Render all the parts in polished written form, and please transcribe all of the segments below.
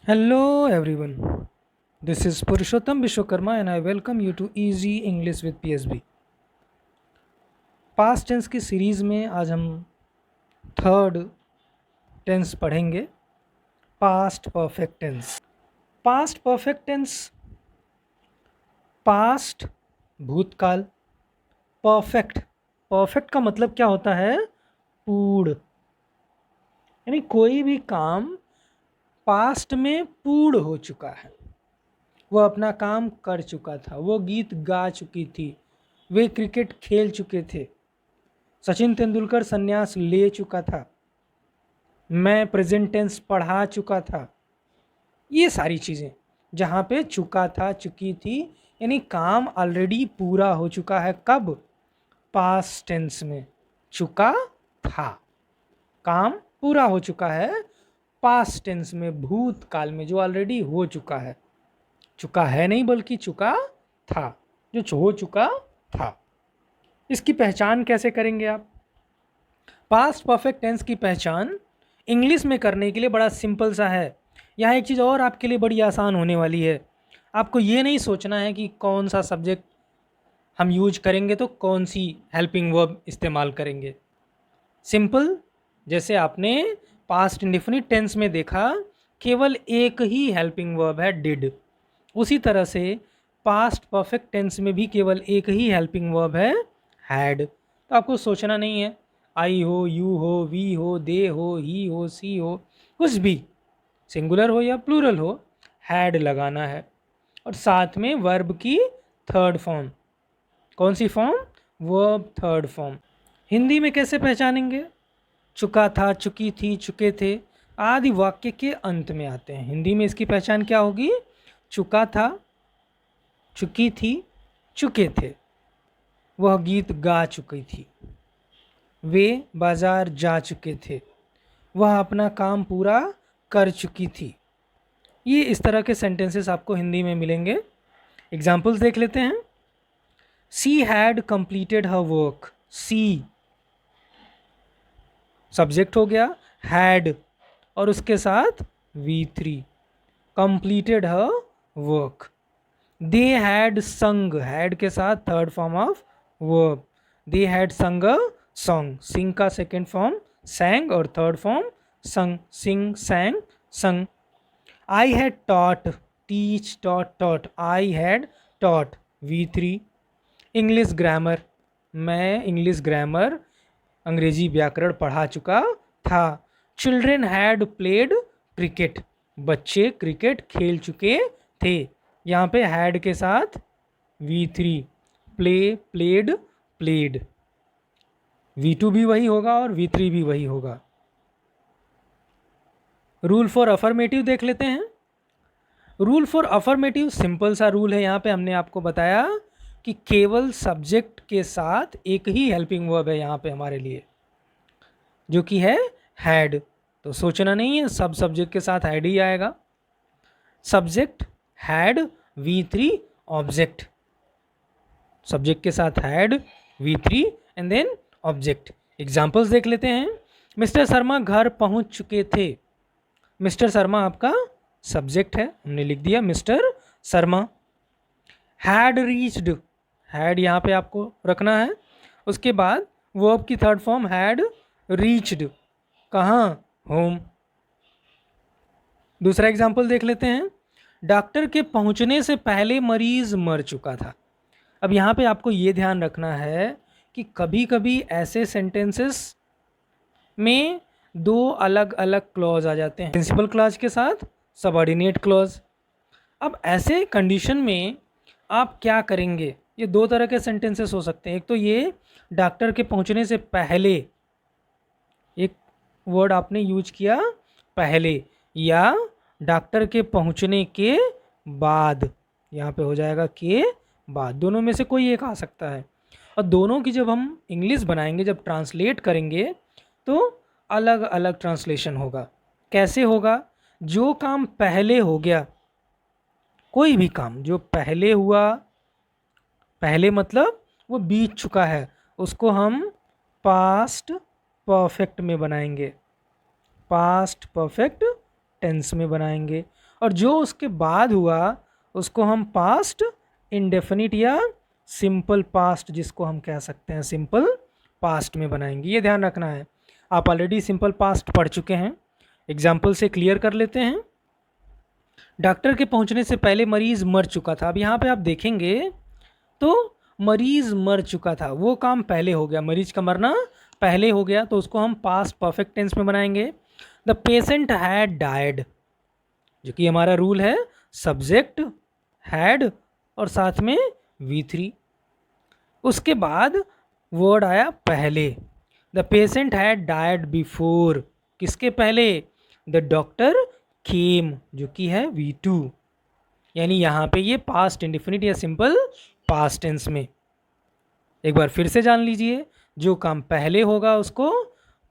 Hello everyone. This is Purushottam Vishwakarma and I welcome you to Easy English with PSB. Past tense की series में आज हम third tense पढ़ेंगे, past perfect tense. Past perfect tense, पास्ट भूतकाल, perfect, perfect का मतलब क्या होता है? पूर्ण, यानी कोई भी काम पास्ट में पूर्ण हो चुका है, वो अपना काम कर चुका था, वो गीत गा चुकी थी, वे क्रिकेट खेल चुके थे, सचिन तेंदुलकर संन्यास ले चुका था, मैं प्रेजेंट टेंस पढ़ा चुका था। ये सारी चीज़ें जहाँ पे चुका था, चुकी थी, यानी काम ऑलरेडी पूरा हो चुका है। कब? पास्ट टेंस में। चुका था, काम पूरा हो चुका है पास्ट टेंस में, भूतकाल में, जो ऑलरेडी हो चुका है। चुका है नहीं बल्कि चुका था, जो हो चुका था। इसकी पहचान कैसे करेंगे आप? पास्ट परफेक्ट टेंस की पहचान इंग्लिश में करने के लिए बड़ा सिंपल सा है। यहाँ एक चीज़ और आपके लिए बड़ी आसान होने वाली है। आपको ये नहीं सोचना है कि कौन सा सब्जेक्ट हम यूज करेंगे तो कौन सी हेल्पिंग वर्ब इस्तेमाल करेंगे। सिंपल, जैसे आपने पास्ट इंडेफिनिट टेंस में देखा, केवल एक ही हेल्पिंग वर्ब है, डिड। उसी तरह से पास्ट परफेक्ट टेंस में भी केवल एक ही हेल्पिंग वर्ब है, हैड। तो आपको सोचना नहीं है आई हो, यू हो, वी हो, दे हो, ही हो, सी हो, कुछ भी सिंगुलर हो या प्लूरल हो, हैड लगाना है। और साथ में वर्ब की थर्ड फॉर्म। कौन सी form? Verb third form. Hindi में कैसे पहचानेंगे? चुका था, चुकी थी, चुके थे आदि वाक्य के अंत में आते हैं। हिंदी में इसकी पहचान क्या होगी? चुका था, चुकी थी, चुके थे, वह गीत गा चुकी थी, वे बाजार जा चुके थे, वह अपना काम पूरा कर चुकी थी। ये इस तरह के सेंटेंसेस आपको हिंदी में मिलेंगे। एग्जाम्पल्स देख लेते हैं। She had completed her work. She subject हो गया, हैड और उसके साथ V3, completed her work. They had sung, had के साथ third form of verb, they had sung a song. सिंग का सेकेंड फॉर्म सैंग और थर्ड फॉर्म संग, सिंग, सैंग, संग। I had taught, teach, taught, taught, I had taught, V3। English grammar, मैं English grammar, अंग्रेजी व्याकरण पढ़ा चुका था। चिल्ड्रेन हैड प्लेड क्रिकेट, बच्चे क्रिकेट खेल चुके थे। यहाँ पे हैड के साथ V3, play, played, played. V2 भी वही होगा और V3 भी वही होगा। रूल फॉर अफर्मेटिव देख लेते हैं। रूल फॉर अफर्मेटिव सिंपल सा रूल है। यहाँ पे हमने आपको बताया कि केवल सब्जेक्ट के साथ एक ही हेल्पिंग वर्ब है यहाँ पे हमारे लिए, जो कि है हैड। तो सोचना नहीं है, सब सब्जेक्ट के साथ हैड ही आएगा। Subject had, V3 object, subject के साथ had, V3 and then object. Examples देख लेते हैं। मिस्टर शर्मा घर पहुंच चुके थे। मिस्टर शर्मा आपका सब्जेक्ट है, हमने लिख दिया mister Sharma. Had reached, had यहाँ पे आपको रखना है। उसके बाद वर्ब की थर्ड फॉर्म हैड रीच्ड, कहाँ? होम। दूसरा एग्जाम्पल देख लेते हैं। डॉक्टर के पहुंचने से पहले मरीज मर चुका था। अब यहाँ पे आपको ये ध्यान रखना है कि कभी कभी ऐसे सेंटेंसेस में दो अलग अलग क्लॉज आ जाते हैं, प्रिंसिपल क्लॉज के साथ सबऑर्डिनेट क्लॉज। अब ऐसे कंडीशन में आप क्या करेंगे? ये दो तरह के सेंटेंसेस हो सकते हैं। एक तो ये डॉक्टर के पहुंचने से पहले, एक वर्ड आपने यूज किया पहले, या डॉक्टर के पहुंचने के बाद, यहाँ पे हो जाएगा के बाद। दोनों में से कोई एक आ सकता है। और दोनों की जब हम इंग्लिश बनाएंगे, जब ट्रांसलेट करेंगे, तो अलग अलग ट्रांसलेशन होगा। कैसे होगा? जो काम पहले हो गया, कोई भी काम जो पहले हुआ, पहले मतलब वो बीत चुका है, उसको हम पास्ट परफेक्ट में बनाएंगे, पास्ट परफेक्ट टेंस में बनाएंगे। और जो उसके बाद हुआ उसको हम पास्ट इंडेफिनिट या सिंपल पास्ट, जिसको हम कह सकते हैं सिंपल पास्ट में बनाएंगे। ये ध्यान रखना है। आप ऑलरेडी सिंपल पास्ट पढ़ चुके हैं, एग्जाम्पल से क्लियर कर लेते हैं। डॉक्टर के पहुंचने से पहले मरीज मर चुका था। अब यहाँ पे आप देखेंगे तो मरीज मर चुका था, वो काम पहले हो गया, मरीज का मरना पहले हो गया, तो उसको हम पास्ट परफेक्ट टेंस में बनाएंगे। द पेशेंट हैड डाइड, जो कि हमारा रूल है सब्जेक्ट हैड और साथ में V3। उसके बाद वर्ड आया पहले, the patient had died before, किसके पहले? द डॉक्टर केम, जो कि है V2। यानी यहाँ पे ये पास्ट इंडेफिनिट या सिंपल पास्ट टेंस में। एक बार फिर से जान लीजिए, जो काम पहले होगा उसको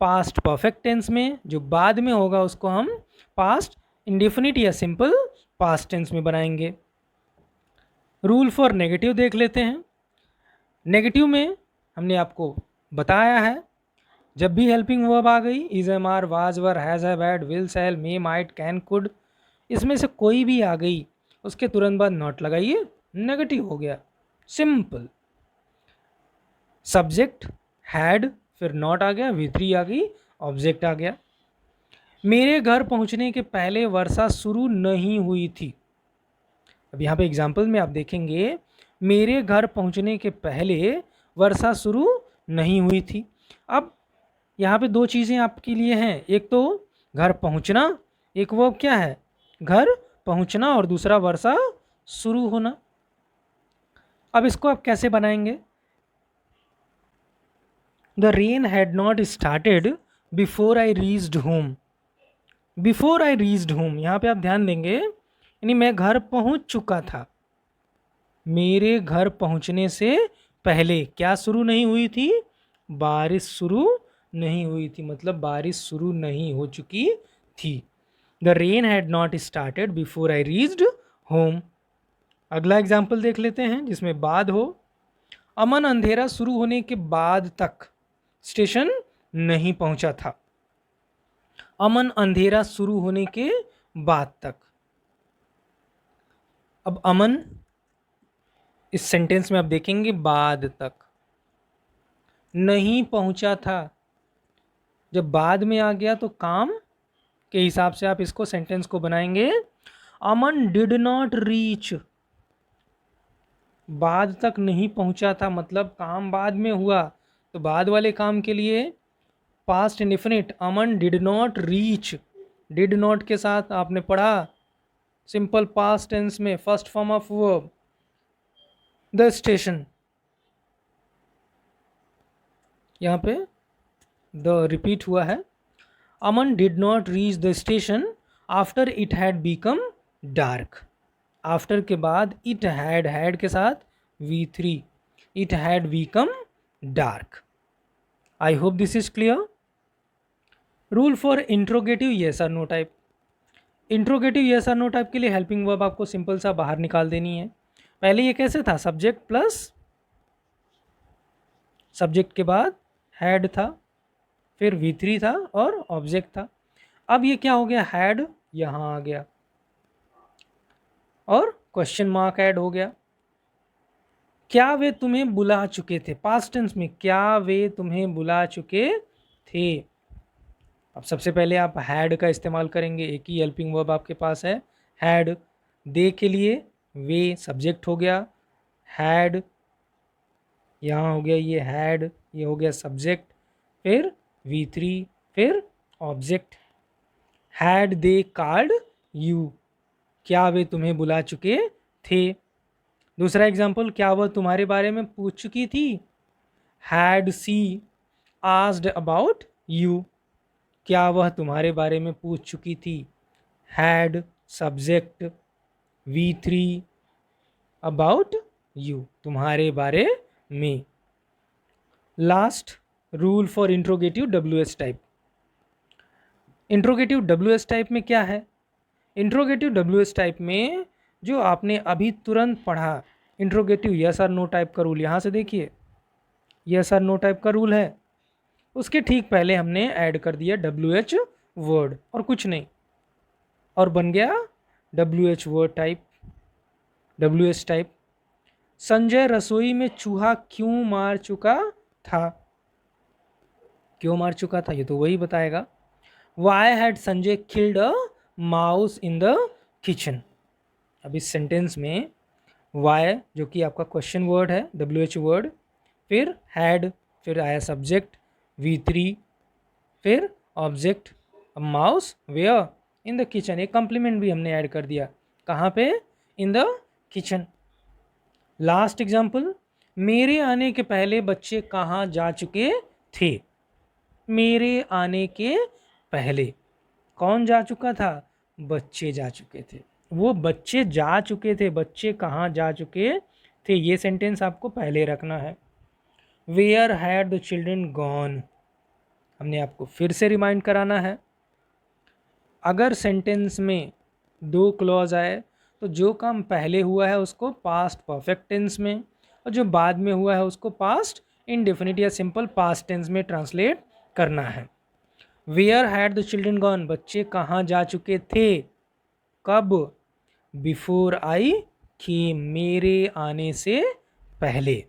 पास्ट परफेक्ट टेंस में, जो बाद में होगा उसको हम पास्ट इंडेफिनिट या सिंपल पास्ट टेंस में बनाएंगे। रूल फॉर नेगेटिव देख लेते हैं। नेगेटिव में हमने आपको बताया है, जब भी हेल्पिंग वर्ब आ गई, is, am, are, was, were, has, have, had, will, shall, may, might, can, could, इसमें से कोई भी आ गई उसके तुरंत बाद नॉट लगाइए, नेगेटिव हो गया, सिंपल। सब्जेक्ट हैड, फिर नॉट आ गया, V3 आ गई, ऑब्जेक्ट आ गया। मेरे घर पहुंचने के पहले वर्षा शुरू नहीं हुई थी। अब यहाँ पे एग्जाम्पल में आप देखेंगे, मेरे घर पहुंचने के पहले वर्षा शुरू नहीं हुई थी। अब यहाँ पे दो चीज़ें आपके लिए हैं, एक तो घर पहुंचना, एक वर्ब क्या है, घर पहुंचना, और दूसरा वर्षा शुरू होना। अब इसको आप कैसे बनाएंगे? The rain had not started before I reached home. Before I reached home, यहाँ पे आप ध्यान देंगे, यानी मैं घर पहुंच चुका था। मेरे घर पहुंचने से पहले क्या शुरू नहीं हुई थी? बारिश शुरू नहीं हुई थी, मतलब बारिश शुरू नहीं हो चुकी थी। The rain had not started before I reached home. अगला एग्जाम्पल देख लेते हैं जिसमें बाद हो। अमन अंधेरा शुरू होने के बाद तक स्टेशन नहीं पहुंचा था। अमन अंधेरा शुरू होने के बाद तक। अब अमन इस सेंटेंस में आप देखेंगे बाद तक, नहीं पहुंचा था, जब बाद में आ गया तो काम के हिसाब से आप इसको सेंटेंस को बनाएंगे। अमन डिड नॉट रीच, बाद तक नहीं पहुंचा था, मतलब काम बाद में हुआ, तो बाद वाले काम के लिए past indefinite Aman did not reach. Did not के साथ आपने पढ़ा सिंपल पास्ट टेंस में first form of verb the station, यहाँ पे द रिपीट हुआ है। Aman did not reach the station after it had become dark. After के बाद इट हैड के साथ V3, it had become dark. I hope this is clear. Rule for interrogative yes और no type. Interrogative yes और no type के लिए helping verb आपको simple सा बाहर निकाल देनी है। पहले ये कैसे था? सब्जेक्ट प्लस सब्जेक्ट के बाद हैड था, फिर V3 था और ऑब्जेक्ट था। अब ये क्या हो गया? हैड यहाँ आ गया और क्वेश्चन मार्क ऐड हो गया। क्या वे तुम्हें बुला चुके थे? पास्ट टेंस में क्या वे तुम्हें बुला चुके थे। अब सबसे पहले आप हैड का इस्तेमाल करेंगे, एक ही हेल्पिंग वर्ब आपके पास है हैड। दे के लिए वे सब्जेक्ट हो गया, हैड यहाँ हो गया, ये हैड, ये हो गया सब्जेक्ट, फिर V3, फिर object. Had they called you, क्या वे तुम्हें बुला चुके थे। दूसरा एग्जाम्पल, क्या वह तुम्हारे बारे में पूछ चुकी थी। Had she asked about you, क्या वह तुम्हारे बारे में पूछ चुकी थी। Had subject, V3 about you, तुम्हारे बारे में। Last rule for interrogative WH type. Interrogative WH type में क्या है? इंट्रोगेटिव WH टाइप में जो आपने अभी तुरंत पढ़ा इंट्रोगेटिव यस और नो टाइप का रूल, यहाँ से देखिए यस और नो टाइप का रूल है, उसके ठीक पहले हमने ऐड कर दिया WH वर्ड और कुछ नहीं, और बन गया WH word type, WH type. Sanjay रसोई में चूहा क्यों मार चुका था? क्यों मार चुका था ये तो वही बताएगा। Why had Sanjay killed a mouse in the kitchen. अब इस सेंटेंस में वाई जो कि आपका क्वेश्चन वर्ड है, WH वर्ड, फिर हैड, फिर आया सब्जेक्ट V3, फिर object mouse where in the kitchen. एक कॉम्प्लीमेंट भी हमने ऐड कर दिया, कहाँ पे? In the kitchen. Last example, मेरे आने के पहले बच्चे कहाँ जा चुके थे? मेरे आने के पहले कौन जा चुका था? बच्चे जा चुके थे। वो बच्चे जा चुके थे, बच्चे कहाँ जा चुके थे, ये सेंटेंस आपको पहले रखना है। Where had the children gone, हमने आपको फिर से रिमाइंड कराना है। अगर सेंटेंस में 2 क्लॉज आए तो जो काम पहले हुआ है उसको पास्ट परफेक्ट टेंस में, और जो बाद में हुआ है उसको पास्ट इंडेफिनिट या सिंपल पास्ट टेंस में ट्रांसलेट करना है। Where had the children gone, बच्चे कहाँ जा चुके थे, कब? बिफोर आई केम, मेरे आने से पहले।